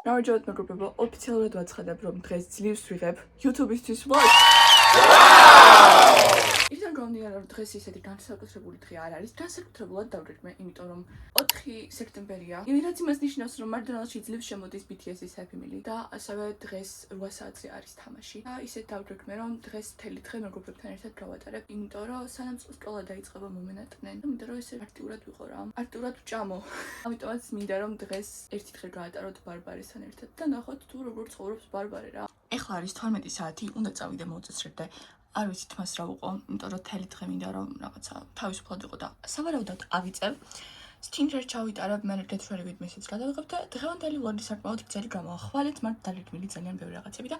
გამარჯობათ მეგობრებო, ოფიციალურად ვაცხადებ, რომ დღეს ძლივს ვიღებ YouTube-ისთვის vlog. Იდან გამომდინარე, რომ დღეს ისეთი განსაკუთრებული დღე არ არის. განსაკუთრებულად დავდრეკმე, იმიტომ რომ 4 სექტემბერია. რაც იმას ნიშნავს, რომ McDonald's-ში ძლივს შემოდის BTS-ის Happy Meal და ასევე დღეს 8 საათზე არის თამაში. და ისეთ დავდრეკმე, რომ დღეს მთელი დღე მეგობრებთან ერთად გავატარებ, იმიტომ რომ სანამ სკოლა დაიწყება მომენატრნენ. იმიტომ რომ ესე აქტიურად ვიყო რა. აქტიურად ვჭამო. ამიტომაც მინდა რომ დღეს ერთი დღე გაატაროთ ბარბარესთან ერთად და ნახოთ თუ როგორ ცხოვრობს ბარბარე რა. ეხლა არის 12 საათი, უნდა წავიდე მოუწესრებდე. არ ვიცით მას რა ვუყო, იმიტომ რომ თელი დღე მინდა რომ რაღაცა თავისუფლად ვიყო და სავარაუდოდ ავიწევ. Skincare ჩავიტარებ, მე გეთვლებით მესეჯს გადავიღებ და დღევანდელი vlog-ი საკმაოდ გრძელი გამოახვალეთ, მაგრამ დაგეგმილი ძალიან ბევრი რაღაცები და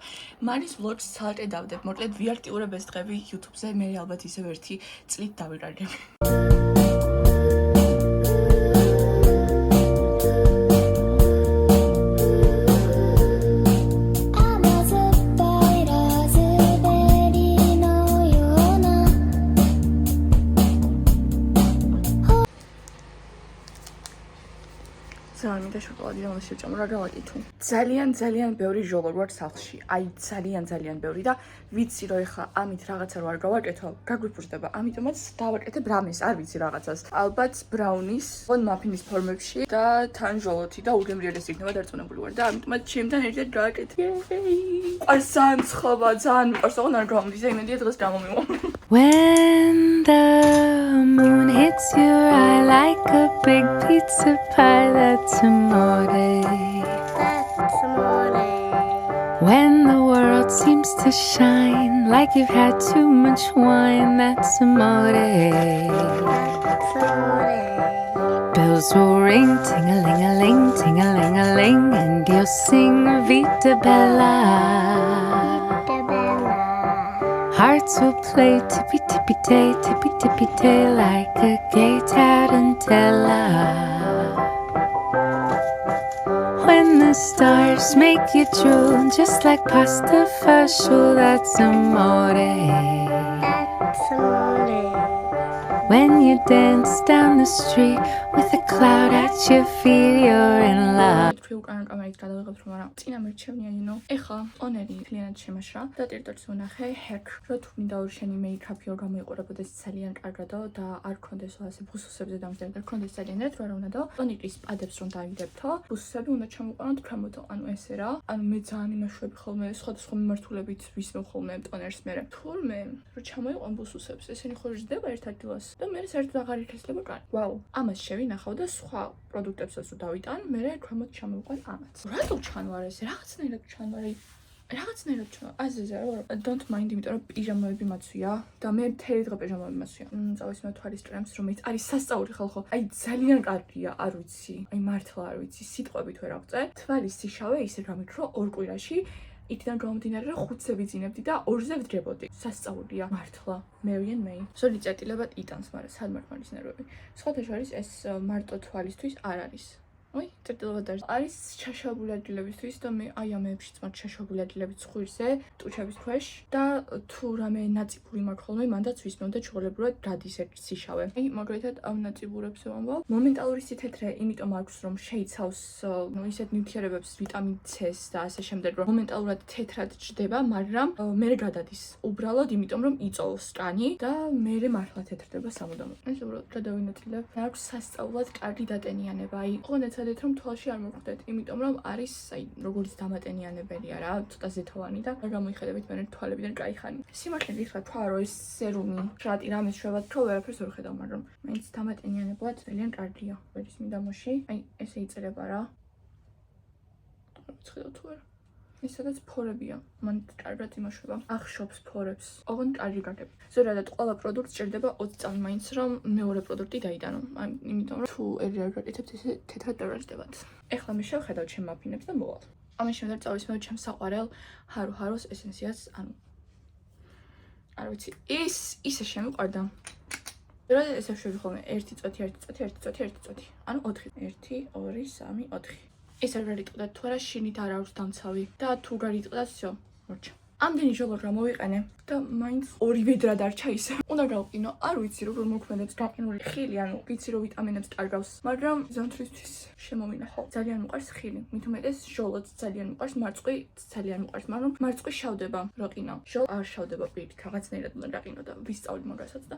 მარის vlog-ს ცალკე დავდებ. მოკლედ ვიაქტიურებ ეს დღები YouTube-ზე, მე ალბათ ისევ ერთი წლით დავიყარგები. და შოკოლადი და უნდა შევჭამო რა გავაკეთო. ძალიან ბევრი ჟოლო გვაქვს სახლში. აი ძალიან ბევრი და ვიცი რომ ეხლა ამით რაღაცა რო არ გავაკეთო, გაგვიფურდება. ამიტომაც დავაკეთებ რამეს, არ ვიცი რაღაცას. ალბათ ბრაუნის, ოღონ მაფინის ფორმებში და თან ჟოლოთი და უგემრიელეს იქნება დარწმუნებული ვარ და ამიტომაც ჩემთან ერთად გავაკეთე. ყავს ძალიან ცხობა, ძალიან მიყვარს, ოღონ არ გამომდის და იმედია დღეს გამომივა. When the moon hits your eye like a big pizza pie, that's amore. That's amore. When the world seems to shine like you've had too much wine, that's amore. That's amore. Bells will ring, ting-a-ling-a-ling, ting-a-ling-a-ling, and you'll sing Vita Bella. Hearts will play tippy-tippy-tay, tippy-tippy-tay, like a gay tarantella. When the stars make you drool, just like pasta fagioli, that's amore. That's amore. When you dance down the street with a cloud at your feet, you're in love. უკან კამერით გადავიღებ რომ არა წინა მერჩევნია you know ეხლა ონერი კლიანად შემაშრა და ტირტორს უნახე hack რო თუ მინდა որ შენი მეიქაპი ორ გამოიყურებოდეს ძალიან კარგადო და არ გქონდეს ასე ბუსუსებზე დამზადებული და გქონდეს ძალიან ერთ რა უნდა ტონიკის პადებს რომ დავიდებთო ბუსუსები უნდა ჩამოყანოთ კრემოდო ანუ ესე რა ანუ მე ძალიან იმაშვები ხოლმე სხვადასხვა მიმართულებით ვისმევ ხოლმე ტონერს მე თურმე რო ჩამოიყვან ბუსუსებს ესენი ხორჯდება ერთ ადგილას და მე საერთოდ აღარ იქნება კარი ვაუ ამას შევინახავ და სხვა პროდუქტებსაც რო დავიტან მე კრემოდ ჩამოვიყვან ამაც რატო ჩანვარ ეს რაღაცნაირად ჩანვარ რაღაცნაირად ჩანვარ აზეზე რა don't mind იმიტომ რომ პიჟამები მაცვია და მე მთელი დღე პიჟამები მაცვია წავის მე თვალის ტრემს რომელიც არის სასწაული ხალხო აი ძალიან კარგია არ ვიცი აი მართლა არ ვიცი სიტყვებით ვერ აღწე თვალის სიშავე ისე გამიქრო ორ კვირაში იქიდან გამომდინარე რომ 5-ზე ვიძინებდი და 2-ზე ვდრებოდი. სასწაულია მართლა. მე ვიან მე. ზოგი წერტილებად იტანს, მაგრამ სად მართმარის ნერვები. სხვათა შორის ეს მარტო თვალისთვის არ არის. ой, წერტილებად არის ჩაშავებული ადგილებისთვის და მე აი ამებშიც მაგ ჩაშავებული ადგილებით ხვირზე, ტუჩების ქვეშ და თუ რამე ნაწიბური მაქვს ხოლმე, მანდაც ვისმევ და ჩვეულებრივად დადის ერთ სიშავე. აი, მაგალითად ამ ნაწიბურებს ვამბობ. მომენტალური სითეთრე იმიტომ აქვს რომ შეიცავს ისეთ ნივთიერებებს, ვიტამინ C-ს და ასე შემდეგ, რომ მომენტალურად თეთრად ჯდება, მაგრამ მე გადადის უბრალოდ იმიტომ რომ იწოვს კანი და მე მართლა თეთრდება სამუდამოდ. ეს უბრალოდ გადავინაწილებ. აქვს სასწაულად კარგი დატენიანება. აი, ყონეცა რომ თვალში არ მოვხდეთ, იმიტომ რომ არის აი როგორც დამატენიანებელია რა, ცოტა ზეთოვანი და არ გამოიხედებით მე თვალებიდან кайხანი. სიმართლე გითხრათ თქვა რომ ეს სერუმი, შრატი რამე შევად თქო, ვერაფერს ვერ ხედავ, მაგრამ მაინც დამატენიანებლად ძალიან კარგია. ვერის მიდამოში, აი ესე იწერება რა. ხედავ თუ არა. ეს სადაც ფორებია, მან კარგად იმოშვება. ახშობს ფორებს. ოღონდ კარგი გაგებ. ზოგადად ყველა პროდუქტს ჭირდება 20 წამი მაინც რომ მეორე პროდუქტი დაიტანო. იმიტომ რომ თუ ერი არ გაკეთებთ ესე თეთრად დავარჯდებათ. ეხლა მე შევხედავ ჩემ მაფინებს და მოვალ. ამის შემდეგ წავისმევ ჩემს საყვარელ ჰარუჰაროს ესენციას, ანუ არ ვიცი, ისე შემიყვარდა. ზოგადად ესე შევი ხოლმე 1 წუთი, 1 წუთი, 1 წუთი, 1 წუთი. ანუ 4. 1 2 3 4. ეს არ გარიტყდათ თუ არა შინით არ აქვს დამცავი და თუ გარიტყდათ всё მორჩა ამდენი ჟოლო რა მოვიყენე და მაინც ორი ვედრა დარჩა ისე. უნდა გავყინო, არ ვიცი როგორ მოქმედებს გაყინული ხილი, ანუ ვიცი რომ ვიტამინებს კარგავს, მაგრამ ზამთრისთვის შემოვინახო. ძალიან მიყვარს ხილი. მით უმეტეს ჟოლოც ძალიან მიყვარს, მარწყვი ძალიან მიყვარს, მაგრამ მარწყვი შავდება რა ყინო. ჟოლო არ შავდება პირით, რაღაცნაირად უნდა გაყინო და ვისწავლი მაგასაც და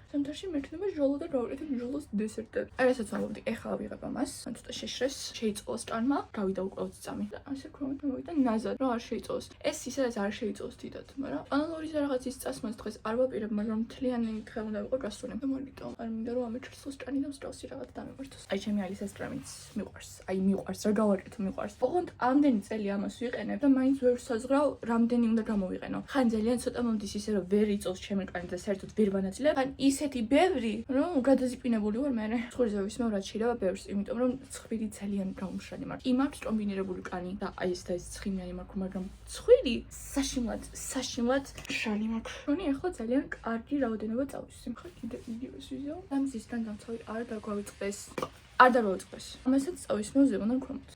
ზამთარში მეჩნდება ჟოლო და გავაკეთებ ჟოლოს დესერტები. რასაც ვამბობდი, ეხლა ავიღებ ამას, ან ცოტა შეშრეს, შეიწოვოს ჭარმა, გავიდა უკრავთ წამი და ასე ვქრომით მოვიდა ნაზად, რა არ შეიწოვოს. ეს ისედაც არ შეიწოვოს დიდად, მაგრამ ანალოგის რაღაცის წასმას დღეს არ ვაპირებ, მაგრამ მთლიანი დღე უნდა ვიყო გასული. ამიტომ არ მინდა რომ ამეჩრსოს ჭანი და მსჯავრსი რაღაც დამემართოს. აი ჩემი ალისას ტრამიც მიყვარს, აი მიყვარს, რა გავაკეთო მიყვარს. ოღონდ ამდენი წელი ამას ვიყენებ და მაინც ვერ საზღრავ, რამდენი უნდა გამოვიყენო. ხან ძალიან ცოტა მომდის ისე რომ ვერ იწოვს ჩემი კანი და საერთოდ ვერ ვანაწილებ, ხან ისეთი ბევრი, რომ გადაზიკვინებული ვარ მე. ცხვირზე ვისმევ რაც შეიძლება ბევრს, იმიტომ რომ ცხვირი ძალიან გაუმშრალი მაქვს. იმაქვს კომბინირებული კანი და აი ეს და ეს ცხიმიანი მაქვს, მაგრამ ცხვირი საშიმლად მშრალი მაქვს. მგონი ახლა ძალიან კარგი რაოდენობა წავისვი. ხა კიდე ვიდეოს ვიზიო. ამისგან დამცავი არ დაგვავიწყდეს. არ დაგვავიწყდეს. ამასაც წავისმევ ზემოდან ქვემოთ.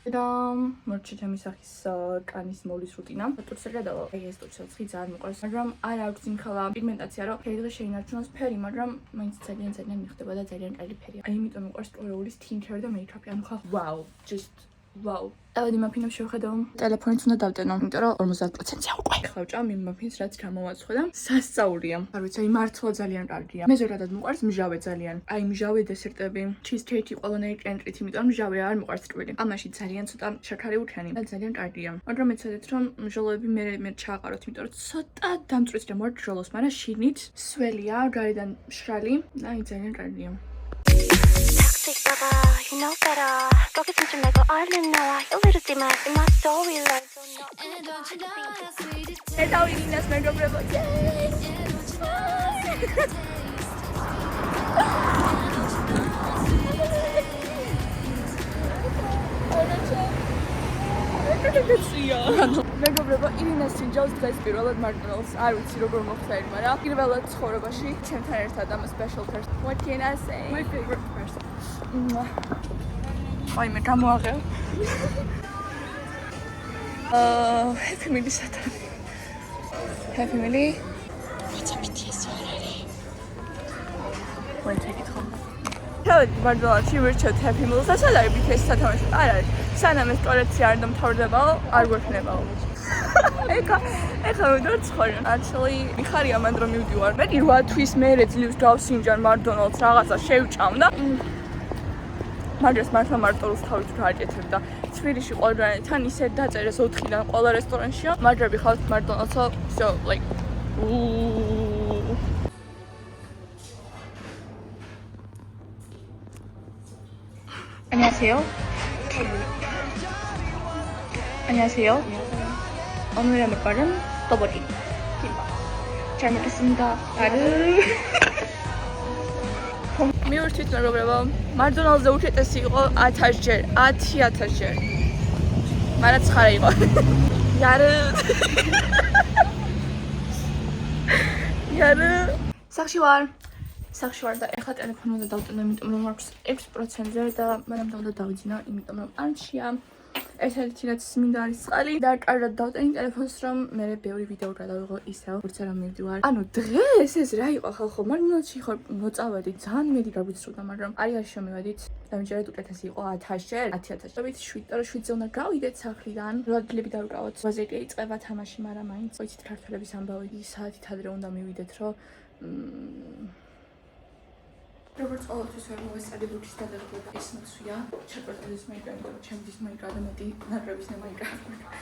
და მორჩა ჩემი სახის კანის მოვლის რუტინა. ტურს რა დავა. აი ეს ტურს ცხი ძალიან მიყვარს, მაგრამ არ აქვს იმხელა პიგმენტაცია, რომ დღე შეინარჩუნოს ფერი, მაგრამ მაინც ძალიან მიხდება და ძალიან კარგი ფერია. აი იმიტომ მიყვარს ტურეულის thinker და make-up-ი. ანუ ხა wow, just wow. დავედი მაფინებს შევხედავ. ტელეფონიც უნდა დავტენო, იმიტომ რომ 50%-ია უკვე. ხავჭამ იმ მაფინს რაც გამოვაცხო და სასწაულია. არ ვიცი, აი მართლა ძალიან კარგია. მე ზოგადად მიყვარს მჟავე ძალიან. აი მჟავე დესერტები, cheesecake ყველანაირი კენტრით, იმიტომ რომ მჟავე არ მიყვარს ტკბილი. ამაში ძალიან ცოტა შაქარი უჩვენი და ძალიან კარგია. მაგრამ ეცადეთ რომ ჟოლოები მე ჩააყაროთ, იმიტომ რომ ცოტა დამწვრის და მორჩ ჟოლოს, მაგრამ შიგნით სველია, გარედან მშრალი და აი ძალიან კარგია. You know better. Go get some Jamaica Island now. A little dimmer in my story line. And don't you know how sweet it tastes? ეს ავიღინას მეგობრებო. მეგობრებო, ირინას სინჯავს დღეს პირველად მაკდონალდს. არ ვიცი როგორ მოხდა ერთ, მაგრამ პირველად ცხოვრებაში ჩემთან ერთად ამ special person. What can I say? My favorite person. აი მე გამოაღებ. Happy Meal სათარი. Happy Meal. რაცა BTS არ არის. ვაი თქო. თავი ბარდოლაში ვერჩევთ Happy Meal-ს და სად არის BTS სათამაშო? არ არის. სანამ ეს კოლექცია არ დამთავრდებაო, არ გვექნებაო. ეხლა ვიდრე ცხოვრობ. Actually, მიხარია მანდ რომ მივდივარ. მე 8 თვის მერე ძლივს დავსინჯან McDonald's რაღაცა შევჭამ და მაგას მართლა მარტოულს თავით რა აკეთებდა. ცვირიში ყველგანთან ისე დაწერეს 4-დან ყველა რესტორანშია. მაგები ხალხ McDonald's-ო, so like 안녕하세요. 안녕하세요. 오늘의 먹방은 떠버리 김밥. 잘 먹겠습니다. 아르. მიურთით მეგობრებო, McDonald's-ზე უკეთესი იყო 1000-ჯერ, 10,000-ჯერ. მაგრამ ცხარა იყო. იარე. სახში ვარ და ეხლა ტელეფონი უნდა დავტენო, იმიტომ რომ აქვს 6%-ზე და მანამ უნდა დავიძინო, იმიტომ რომ არჩია. ერთადერთი რაც მინდა არის წყალი და კარგად დავტენი ტელეფონს, რომ მე ბევრი ვიდეო გადავიღო ისევ, როცა რომ მივდივარ. ანუ დღეს ეს რა იყო ხალხო, McDonald's-ში ხო მოწავედით, ძალიან მედი გაგვიცრუდა, მაგრამ არის შემივედით. დამიჯერეთ უკეთესი იყო 1000-ჯერ, 10,000-ჯერ. დავით 7-ზე უნდა გავიდეთ სახლიდან. როდლები დავკავოთ. ბაზეკი იწყება თამაში, მაგრამ მაინც ვიცით ქართველების ამბავი, საათით ადრე უნდა მივიდეთ, რომ როგორც ყოველთვის ვერ მოვესწრები ბურთის გადაღება ის მოცვია ჩაკვეტილის მაიკრა, ჩემთვის მაიკრა და მეტი ნაკრების მაიკრა.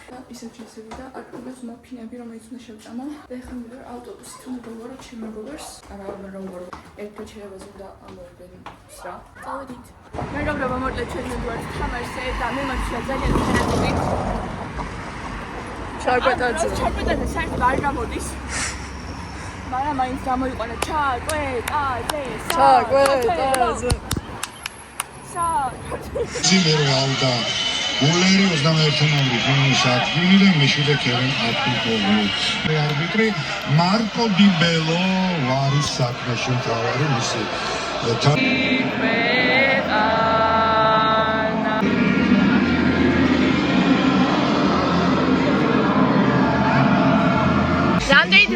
და ისევ შეიძლება აკრიბებს მაფინები, რომელიც უნდა შევჭამო. და ეხლა მივიდე ავტობუსით, რომ გავარო ჩემ მეგობრს. არა, მაგრამ გავარო. ერთ ჩერებას უნდა ამოვიდნენ სრა. წავედით. მეგობრებო, მოდით ჩვენ ვარ თამაშზე და მე მაქვს ძალიან ფერადები. ჩაკვეტაზე საერთოდ არ გამოდის. მაგრამ მაინც გამოიყვანა ჩაკვეტაზე. ძიმერო ავდა გოლერი 21 ნომრის მინუს ადგილი და მეშვიდე კერენ აპიკოვი. არბიტრი მარკო დი ბელო არის საქმეში მთავარი მისი.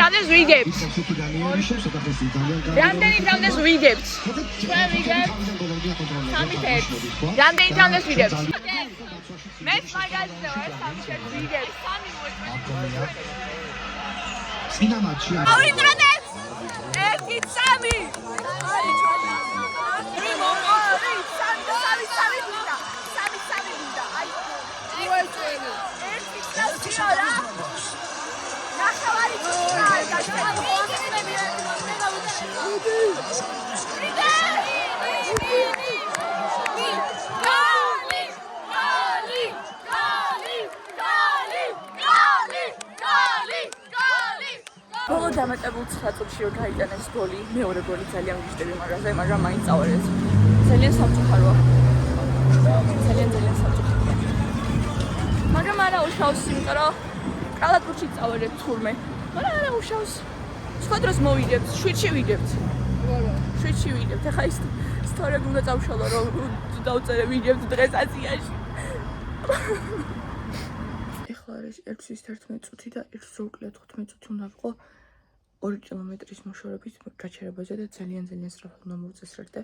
რამდენს ვიგებთ? რამდენს ვიგებთ? ჩვენ ვიგებთ 3-1. რამდენს ვიგებთ? მეც მაგაზე ვარ 3-1 ვიგებთ. 3 მოიწვევთ. ავიტრანეთ! 1-3. ბოლო დამატებულ 9 წუთში რომ გაიტანეს გოლი, მეორე გოლი ძალიან ვიშტები მაგაზე, მაგრამ მაინც წავარეთ. ძალიან სამწუხაროა. ძალიან სამწუხაროა. მაგრამ არა უშავს, იმიტომ რომ კალათბურთში წავარეთ თურმე. მაგრამ არა უშავს. სხვა დროს მოვიგებთ, 7-ში ვიგებთ. 7-ში ვიგებთ. ახლა ის სწორედ უნდა წავშალო რომ დავწერე ვიგებთ დღეს აზიაში. ეხლა არის 1:11 წუთი და 1:15 წუთი უნდა ვიყო 2 კილომეტრის მოშორებით გაჩერებაზე და ძალიან სწრაფად უნდა მოვწესრიგდე.